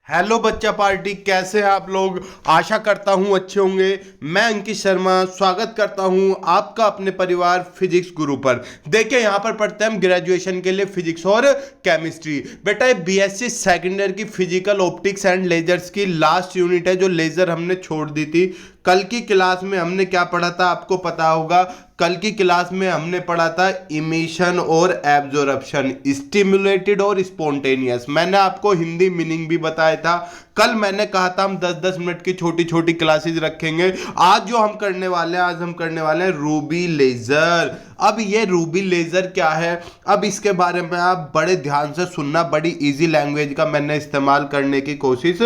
Hello बच्चा party, कैसे हैं आप लोग। आशा करता हूं अच्छे होंगे। मैं अंकित शर्मा स्वागत करता हूं आपका अपने परिवार फिजिक्स गुरु पर। देखिए यहां पर पढ़ते हैं हम ग्रेजुएशन के लिए फिजिक्स और केमिस्ट्री। बेटा ये बीएससी सेकेंड ईयर की फिजिकल ऑप्टिक्स एंड लेजर्स की लास्ट यूनिट है, जो लेजर हमने छोड़ दी थी। कल की क्लास में हमने क्या पढ़ा था आपको पता होगा। कल की क्लास में हमने पढ़ा था इमिशन और एब्जॉर्प्शन, स्टिमुलेटेड और स्पॉन्टेनियस। मैंने आपको हिंदी मीनिंग भी बताया था। कल मैंने कहा था हम 10-10 मिनट की छोटी छोटी क्लासेस रखेंगे। आज जो हम करने वाले हैं, आज हम करने वाले हैं रूबी लेजर। अब ये रूबी लेजर क्या है, अब इसके बारे में आप बड़े ध्यान से सुनना। बड़ी इजी लैंग्वेज का मैंने इस्तेमाल करने की कोशिश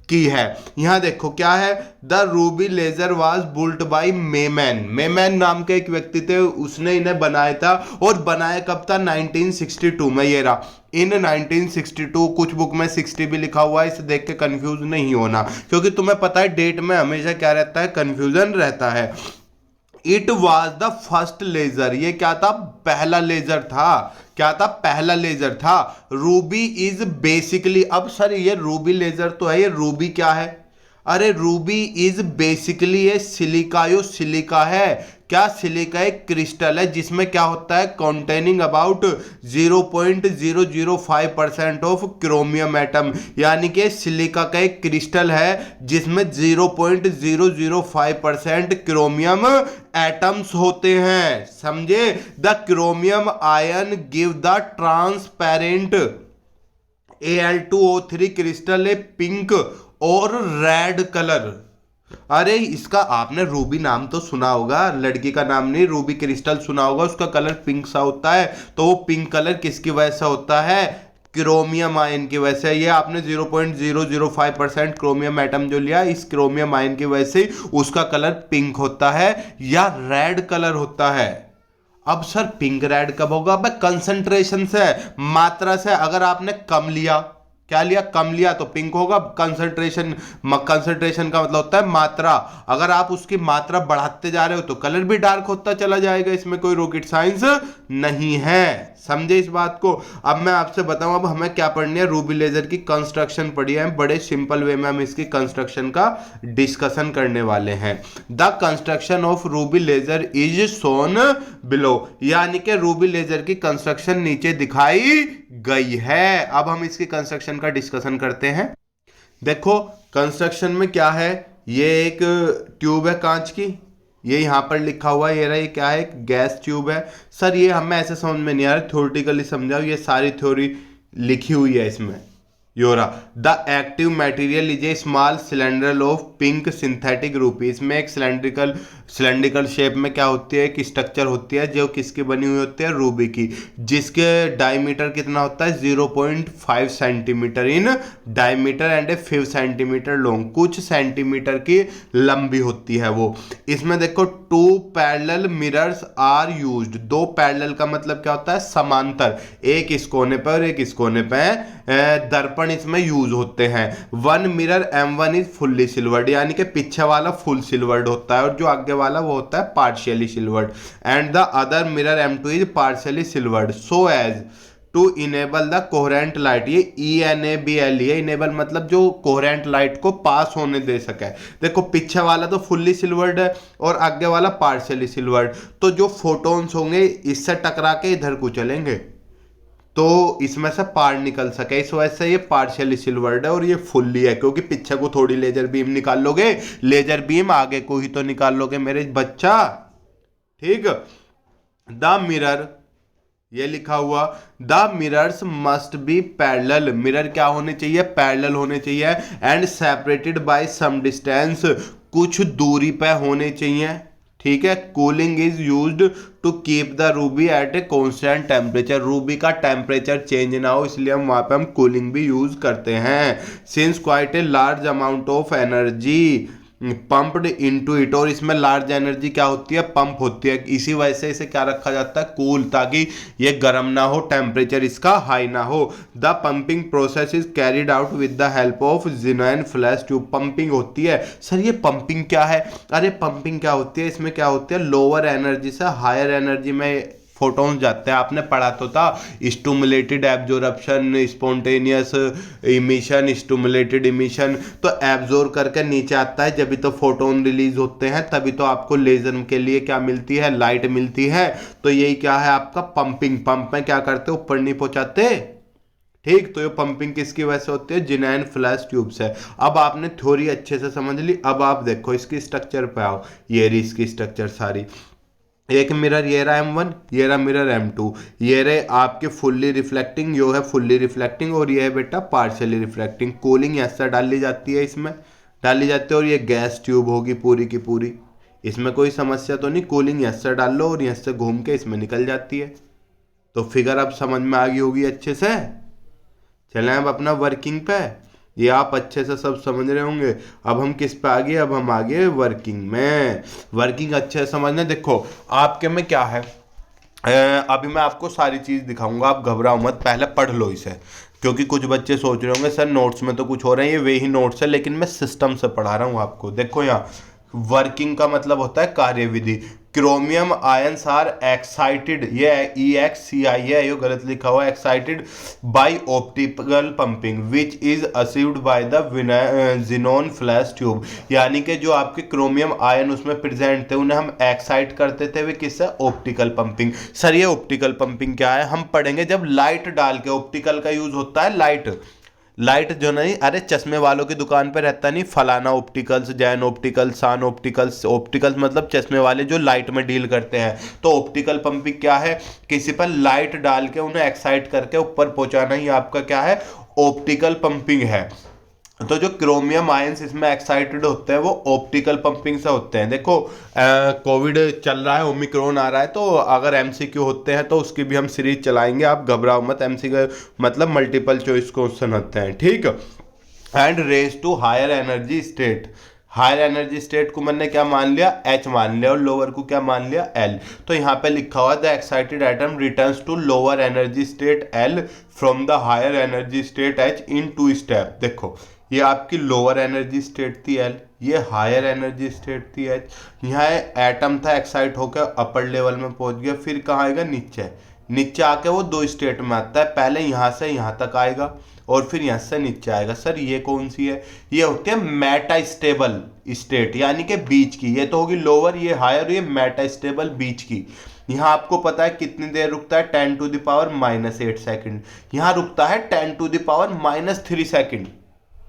की है। यहां देखो क्या है, the ruby laser was built by Maiman. Maiman नाम के एक व्यक्ति थे, उसने इन्हें बनाया था। और बनाया कब था? 1962 में। ये रहा इन 1962। कुछ बुक में 60 भी लिखा हुआ है, इसे देख के कंफ्यूज नहीं होना, क्योंकि तुम्हें पता है डेट में हमेशा क्या रहता है, कंफ्यूजन रहता है। It was the first laser. ये क्या था? पहला लेजर था। क्या था? पहला लेजर था। रूबी इज बेसिकली, अब सर ये रूबी लेजर तो है, ये रूबी क्या है? अरे रूबी इज बेसिकली ये सिलिकायो सिलिका है। क्या? सिलिका एक क्रिस्टल है जिसमें क्या होता है, containing about 0.005% of chromium atom. यानी कि सिलिका का एक क्रिस्टल है जिसमें 0.005% क्रोमियम एटम्स होते हैं। समझे? The chromium ion give the transparent Al2O3 crystal A pink और रेड कलर। अरे इसका आपने रूबी नाम तो सुना होगा, लड़की का नाम नहीं, रूबी क्रिस्टल सुना होगा। उसका कलर पिंक सा होता है। तो वो पिंक कलर किसकी वजह से होता है? क्रोमियम आयन की वजह से। ये आपने 0.005% क्रोमियम एटम जो लिया, इस क्रोमियम आयन की वजह से उसका कलर पिंक होता है या रेड कलर होता है। अब सर पिंक रेड कब होगा? अब कंसंट्रेशन से, मात्रा से। अगर आपने कम लिया, क्या लिया? कम लिया, तो पिंक होगा। कंसंट्रेशन, कंसंट्रेशन का मतलब होता है मात्रा। अगर आप उसकी मात्रा बढ़ाते जा रहे हो तो कलर भी डार्क होता चला जाएगा। इसमें कोई रॉकेट साइंस नहीं है। समझे इस बात को? अब मैं आपसे बताऊं, अब हमें क्या पढ़नी है, रूबी लेजर की कंस्ट्रक्शन पढ़ी है। बड़े सिंपल वे में हम इसकी कंस्ट्रक्शन का डिस्कशन करने वाले हैं। The construction of ruby laser is shown below. यानी कि रूबी लेजर की कंस्ट्रक्शन नीचे दिखाई गई है। अब हम इसकी कंस्ट्रक्शन का डिस्कशन करते हैं। देखो कंस्ट्रक्शन में क्या है, ये एक ट्यूब है कांच की, ये यहां पर लिखा हुआ है। ये रहा, ये क्या है? एक गैस ट्यूब है। सर ये हमें ऐसे समझ में नहीं आ रहा, थ्योरेटिकली समझाओ। ये सारी थ्योरी लिखी हुई है इसमें। योरा the active material is a small cylinder of pink synthetic ruby. इसमें एक सिलेंड्रिकल शेप में क्या होती है, एक स्ट्रक्चर होती है जो किसकी बनी हुई होती है? रूबी की। जिसके डायमीटर कितना होता है? 0.5 centimetre in diameter and 5 centimetre long. कुछ सेंटीमीटर की लंबी होती है वो। इसमें देखो 2 parallel mirrors are used. 2 parallel का मतलब क्या होता है? समांतर। एक इस कोने पर और एक इस कोने पर दर्पण इसमें यूज होते हैं। 1 mirror M1 is fully silvered, यानी कि पीछे वाला फुल सिल्वर्ड होता है और जो आगे वाला वो होता है partially silvered. And the other mirror M2 is partially silvered so as to enable the coherent light. ये ENABL है। इनेबल मतलब जो कोहेरेंट लाइट को पास होने दे सके। देखो पीछे वाला तो फुल्ली सिल्वर्ड है और आगे वाला पार्शियली सिल्वर्ड, तो जो फोटॉन्स होंगे इससे टकरा के इधर को चलेंगे तो इसमें से पार निकल सके। इस वजह से ये पार्शियली सिल्वर्ड है और ये फुल्ली है, क्योंकि पीछे को थोड़ी लेजर बीम निकाल लोगे, लेजर बीम आगे को ही तो निकाल लोगे मेरे बच्चा। ठीक। द मिरर, ये लिखा हुआ, the mirrors must be parallel. Mirror क्या होने चाहिए? पैरेलल होने चाहिए। And separated by some distance, कुछ दूरी पे होने चाहिए। ठीक है। Cooling is used to keep the ruby at a constant temperature. Ruby का टेम्परेचर चेंज ना हो, इसलिए हम वहां पे हम कूलिंग भी यूज करते हैं। Since quite a large amount of energy pumped into it, और इसमें लार्ज एनर्जी क्या होती है? पंप होती है। इसी वजह से इसे क्या रखा जाता है? कूल, ताकि ये गर्म ना हो, टेम्परेचर इसका हाई ना हो। The pumping process is carried out with the help of xenon flash tube. Pumping होती है। सर ये पंपिंग क्या है? अरे पंपिंग क्या होती है, इसमें क्या होती है? लोअर एनर्जी से हायर एनर्जी में फोटॉन्स जाते हैं, आपने पढ़ा तो था, stimulated absorption, spontaneous emission, stimulated emission. तो एब्जॉर्ब करके नीचे आता है, जब भी तो फोटोन रिलीज होते हैं, तभी तो आपको लेजर के लिए क्या मिलती है, लाइट मिलती है। तो यही क्या है आपका पंपिंग। पंप में क्या करते हो, ऊपर नहीं पहुंचाते, ठीक। तो ये पंपिंग किसकी वजह से होती है, जिनाइन फ्लैश ट्यूब से। अब आपने थ्योरी अच्छे से समझ ली, अब आप देखो इसकी स्ट्रक्चर पे आओ। ये रही इसकी स्ट्रक्चर सारी। एक मिरर ये रहा M1, ये रहा मिरर M2, ये रहे आपके फुल्ली रिफ्लेक्टिंग, यो है फुल्ली रिफ्लेक्टिंग, और ये है बेटा पार्शियली रिफ्लेक्टिंग। कूलिंग ऐसा डाली जाती है, इसमें डाली जाती है, और ये गैस ट्यूब होगी पूरी की पूरी। इसमें कोई समस्या तो नहीं, कूलिंग ऐसा डाल लो और यहाँ से घूम के इसमें निकल जाती है। तो फिगर अब समझ में आ गई होगी अच्छे से। चलें अब अपना वर्किंग पे, ये आप अच्छे से सब समझ रहे होंगे। अब हम किस पे आ गए, अब हम आ गए वर्किंग में। वर्किंग अच्छे से समझना। देखो आपके में क्या है, अभी मैं आपको सारी चीज़ दिखाऊंगा, आप घबराओ मत, पहले पढ़ लो इसे। क्योंकि कुछ बच्चे सोच रहे होंगे सर नोट्स में तो कुछ हो रहा है, ये वे ही नोट्स है, लेकिन मैं सिस्टम से पढ़ा रहा हूँ आपको। देखो यहाँ वर्किंग का मतलब होता है कार्यविधि। क्रोमियम आयंस आर एक्साइटेड, ये EXCI है, ये गलत लिखा हुआ है, excited by optical pumping which is achieved by the xenon flash tube. यानी कि जो आपके क्रोमियम आयन उसमें प्रेजेंट थे, उन्हें हम एक्साइट करते थे, वे किससे, ऑप्टिकल पंपिंग। सर ये ऑप्टिकल पंपिंग क्या है, हम पढ़ेंगे जब लाइट डाल के। ऑप्टिकल का यूज होता है लाइट, लाइट जो नहीं, अरे चश्मे वालों की दुकान पे रहता नहीं, फलाना ऑप्टिकल्स, जैन ऑप्टिकल्स, सान ऑप्टिकल्स। ऑप्टिकल्स मतलब चश्मे वाले जो लाइट में डील करते हैं। तो ऑप्टिकल पंपिंग क्या है, किसी पर लाइट डाल के उन्हें एक्साइट करके ऊपर पहुंचाना ही आपका क्या है, ऑप्टिकल पंपिंग है। तो जो क्रोमियम आयंस इसमें एक्साइटेड होते हैं वो ऑप्टिकल पंपिंग से होते हैं। देखो कोविड चल रहा है, ओमिक्रॉन आ रहा है, तो अगर MCQ होते हैं तो उसकी भी हम सीरीज चलाएंगे, आप घबराओ मत। MCQ मतलब मल्टीपल चॉइस क्वेश्चन होते हैं, ठीक। And raise to higher energy state, higher energy state को मैंने क्या मान लिया, H मान लिया, और लोअर को क्या मान लिया, L। तो यहाँ पे लिखा हुआ the excited atom returns to lower energy state L from the higher energy state H in 2 step. देखो ये आपकी लोअर एनर्जी स्टेट थी L, ये हायर एनर्जी स्टेट थी H। यहाँ एटम था एक्साइट होकर अपर लेवल में पहुंच गया, फिर कहाँ आएगा, नीचे। नीचे आके वो 2 स्टेट में आता है, पहले यहाँ से यहाँ तक आएगा और फिर यहाँ से नीचे आएगा। सर ये कौन सी है, ये होती है मेटास्टेबल स्टेट, यानी कि बीच की। ये तो होगी लोअर, ये हायर, ये मेटास्टेबल बीच की। यहाँ आपको पता है कितनी देर रुकता है, 10⁻⁻8 सेकंड। यहाँ रुकता है 10⁻³ सेकंड।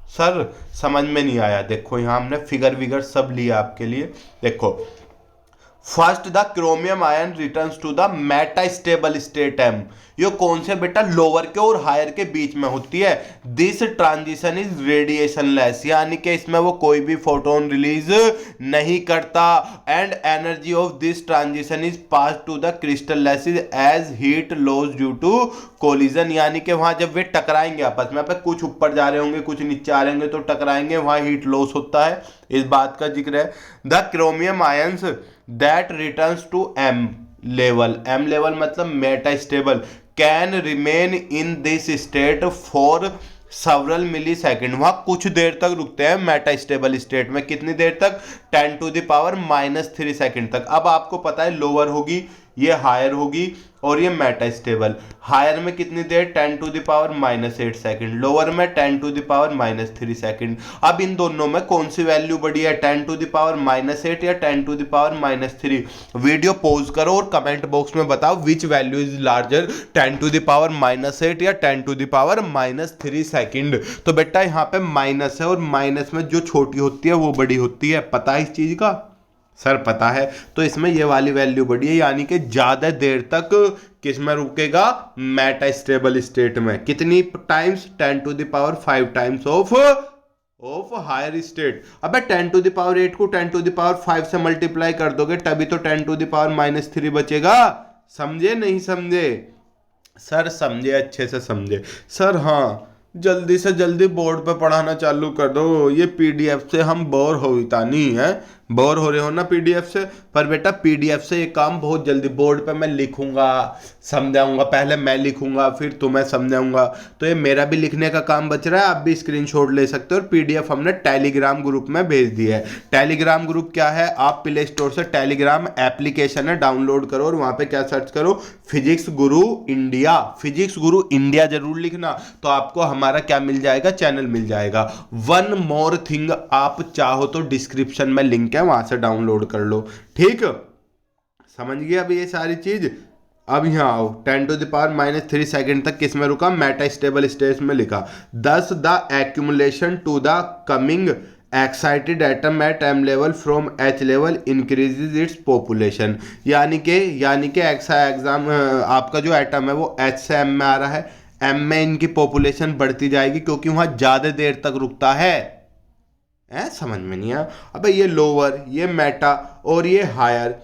सर समझ में नहीं आया, देखो यहाँ हमने फिगर विगर सब लिया आपके लिए। देखो first the chromium ion returns to the metastable state M। ये कौन से बेटा, लोअर के और हायर के बीच में होती है। This transition is radiation less, यानी कि इसमें वो कोई भी फोटोन रिलीज नहीं करता। And energy of this transition is pass to the crystal lattice as heat loss due to collision. यानी कि वहां जब वे टकराएंगे आपस में, कुछ ऊपर जा रहे होंगे कुछ नीचे आ रहे होंगे, तो टकराएंगे, वहां हीट लॉस होता है, इस बात का जिक्र है। The chromium ions that returns to M level, M level मतलब metastable, can remain in this state for several millisecond. वहां कुछ देर तक रुकते हैं मेटास्टेबल स्टेट में, कितनी देर तक, 10⁻³ सेकेंड तक। अब आपको पता है लोअर होगी, ये हायर होगी, और ये मेटास्टेबल। हायर में कितनी देर, 10⁻⁻8 सेकेंड, लोअर में 10⁻³ सेकेंड। अब इन दोनों में कौन सी वैल्यू बड़ी है, 10⁻8 या 10⁻³ वीडियो पॉज करो और कमेंट बॉक्स में बताओ विच वैल्यू इज लार्जर, 10⁻8 या 10⁻³ सेकेंड। तो बेटा यहाँ पे माइनस है, और माइनस में जो छोटी होती है वो बड़ी होती है, पता है इस चीज का, सर पता है। तो इसमें ये वाली वैल्यू बड़ी है, यानी कि ज्यादा देर तक किस में रुकेगा, मेटास्टेबल स्टेट में। कितनी times, 10⁵ times of higher state. अबे 10⁸ को 10⁵ से मल्टीप्लाई कर दोगे तभी तो 10⁻³ बचेगा। समझे नहीं समझे, सर समझे, अच्छे से समझे। सर हाँ, जल्दी से जल्दी बोर्ड पे पढ़ाना चालू कर दो, ये PDF से हम बोर हो नहीं है। बोर हो रहे हो ना पीडीएफ से? पर बेटा पीडीएफ से ये काम बहुत जल्दी, बोर्ड पे मैं लिखूंगा, समझाऊंगा, पहले मैं लिखूंगा फिर तुम्हें समझाऊंगा, तो ये मेरा भी लिखने का काम बच रहा है, आप भी स्क्रीनशॉट ले सकते हो। और पीडीएफ हमने टेलीग्राम ग्रुप में भेज दिया है। टेलीग्राम ग्रुप क्या है, आप प्ले स्टोर से टेलीग्राम एप्लीकेशन है, डाउनलोड करो और वहां पे क्या सर्च करो, फिजिक्स गुरु इंडिया, फिजिक्स गुरु इंडिया जरूर लिखना, तो आपको हमारा क्या मिल जाएगा, चैनल मिल जाएगा। वन मोर थिंग, आप चाहो तो डिस्क्रिप्शन में लिंक है, वहां से डाउनलोड कर लो, ठीक? समझ गए अब ये सारी चीज? अब यहाँ आओ, 10⁻³ तक किस में रुका, मेटा स्टेबल स्टेट में लिखा। Thus the accumulation to the coming excited atom at M level from H level increases its population, यानी कि एग्जाम आपका जो एटम है वो एच से एम में आ रहा है, एम में इनकी पॉपुलेशन बढ़ती जाएगी क्योंकि वहां ज्यादा देर तक रुकता है। समझ में नहीं आया? अबे ये लोअर, ये मेटा और ये हायर,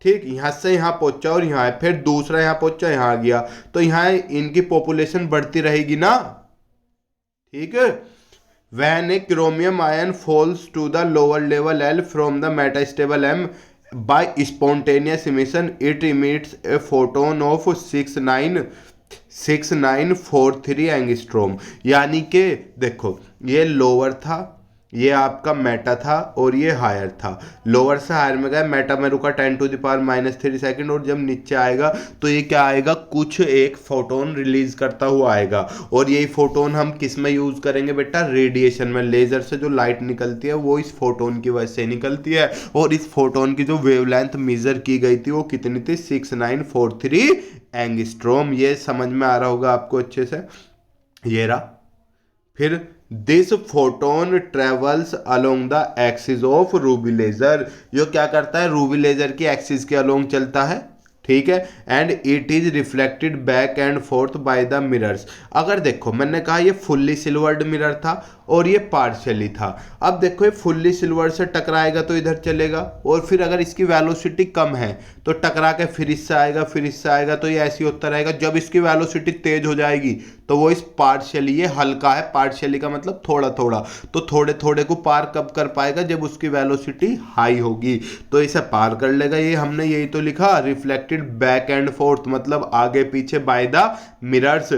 ठीक, यहां से यहां पहुंचा और यहां है, फिर दूसरा यहां पहुंचा, यहां आ गया, तो यहां इनकी पॉपुलेशन बढ़ती रहेगी ना, ठीक है? When a chromium ion falls to the lower level L from the metastable M by spontaneous emission, it emits a photon of 6943 angstrom. यानी कि देखो, ये लोअर था, ये आपका मेटा था और ये हायर था। लोअर से हायर में गया, मेटा में रुका 10⁻³ सेकंड, और जब नीचे आएगा तो ये क्या आएगा, कुछ एक फोटोन रिलीज करता हुआ आएगा। और यही फोटोन हम किस में यूज करेंगे बेटा, रेडिएशन में। लेजर से जो लाइट निकलती है वो इस फोटोन की वजह से निकलती है, और इस फोटोन की जो वेवलेंथ मेजर की गई थी वो कितनी थी, 6943 एंगस्ट्रोम। ये समझ में आ रहा होगा आपको अच्छे से, ये रहा। फिर this photon travels along the axis of ruby laser, यो क्या करता है, रूबी लेजर की एक्सिस के अलोंग चलता है, ठीक है। And it is reflected back and forth by the mirrors. अगर देखो मैंने कहा ये फुल्ली सिल्वर्ड मिरर था और ये पार्शियली था। अब देखो ये फुल्ली सिल्वर से टकराएगा तो इधर चलेगा, और फिर अगर इसकी वेलोसिटी कम है तो टकरा के फिर इससे आएगा, फिर इससे आएगा, तो ये ऐसे ही होता रहेगा। जब इसकी वेलोसिटी तेज हो जाएगी तो वो इस पार्शियली, ये हल्का है, पार्शियली का मतलब थोड़ा थोड़ा, तो थोड़े थोड़े को पार कब कर पाएगा, जब उसकी वेलोसिटी हाई होगी तो इसे पार कर लेगा। ये हमने यही तो लिखा, रिफ्लेक्टेड बैक एंड फोर्थ, मतलब आगे पीछे by the mirrors.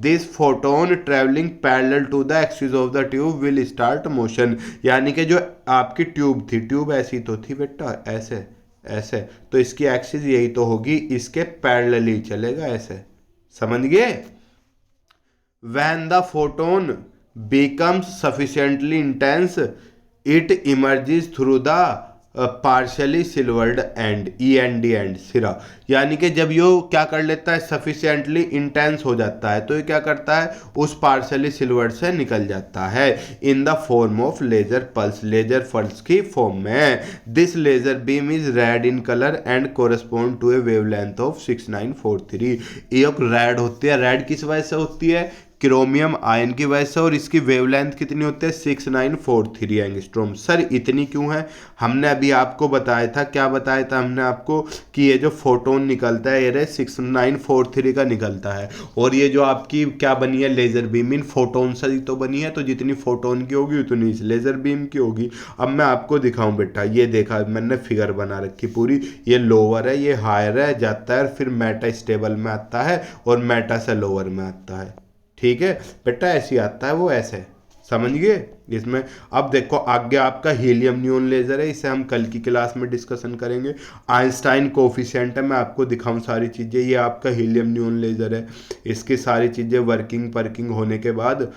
This photon travelling parallel to the axis of the tube will start motion. यानी कि जो आपकी ट्यूब थी, ट्यूब ऐसी तो थी बेटा, ऐसे ऐसे, तो इसकी एक्सिस यही तो होगी, इसके पैरेलली चलेगा ऐसे, समझ गए? When the photon becomes sufficiently intense, it emerges through the partially silvered and, END सिरा। यानी कि जब यो क्या कर लेता है, सफिशिएंटली इंटेंस हो जाता है, तो ये क्या करता है, उस पार्शली सिल्वर्ड से निकल जाता है in the form of laser pulse, laser pulse की फॉर्म में। This laser beam is red in colour and correspond to a wavelength of 6943। ये रेड होती है, रेड किस वजह से होती है, क्रोमियम आयन की वजह से, और इसकी वेवलेंथ कितनी होती है, 6943 एंगस्ट्रोम। सर इतनी क्यों है? हमने अभी आपको बताया था, क्या बताया था हमने आपको, कि ये जो फोटोन निकलता है ये 6943 का निकलता है, और ये जो आपकी क्या बनी है, लेजर बीम, इन फोटोन से ही तो बनी है, तो जितनी फोटोन की होगी उतनी इस लेजर बीम की होगी। अब मैं आपको दिखाऊं बेटा, ये देखा मैंने फिगर बना रखी पूरी, ये लोअर है, ये हायर है, जाता है, फिर मेटा स्टेबल में आता है और मेटा से लोअर में आता है, ठीक है बेटा, ऐसी आता है वो, ऐसे समझ गए इसमें। अब देखो आगे आपका हीलियम नियॉन लेजर है, इसे हम कल की क्लास में डिस्कशन करेंगे। आइंस्टाइन कोफिशिएंट है, मैं आपको दिखाऊं सारी चीज़ें। ये आपका हीलियम नियॉन लेजर है, इसकी सारी चीज़ें वर्किंग होने के बाद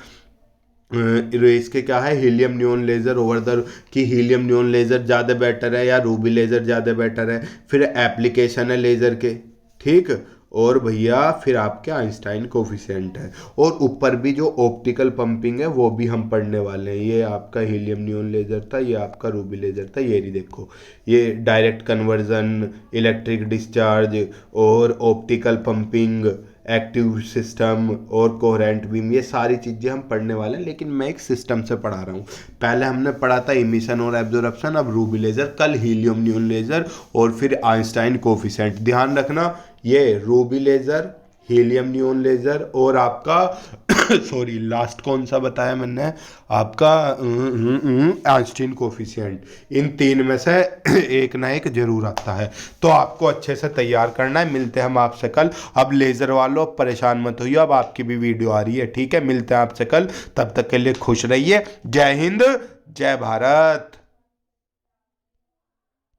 इसके क्या है, helium neon laser over the, कि हीलियम नियॉन लेजर ज़्यादा बेटर है या रूबी लेजर ज़्यादा बेटर है। फिर एप्लीकेशन है लेजर के, ठीक, और भैया फिर आपके आइंस्टाइन कोफिशिएंट है, और ऊपर भी जो ऑप्टिकल पंपिंग है वो भी हम पढ़ने वाले हैं। ये आपका हीलियम नियॉन लेजर था, ये आपका रूबी लेजर था, ये नहीं देखो, ये डायरेक्ट कन्वर्जन, इलेक्ट्रिक डिस्चार्ज और ऑप्टिकल पंपिंग, एक्टिव सिस्टम और कोहेरेंट बीम, ये सारी चीज़ें हम पढ़ने वाले हैं, लेकिन मैं एक सिस्टम से पढ़ा रहा हूँ। पहले हमने पढ़ा था इमिशन और एब्जॉर्प्शन, अब रूबी लेजर, कल हीलियम नियॉन लेजर और फिर आइंस्टाइन कोफिशिएंट। ध्यान रखना, ये ruby laser, helium neon laser और आपका सॉरी लास्ट कौन सा बताया मैंने आपका आइंस्टीन कोफिशिएंट। इन तीन में से एक ना एक जरूर आता है। तो आपको अच्छे से तैयार करना है। मिलते हैं हम आपसे कल। अब लेज़र वालों परेशान मत होइए, अब आपकी भी वीडियो आ रही है, ठीक है। मिलते हैं आपसे कल, तब तक के लिए खुश रहिए। जय हिंद, जय भारत।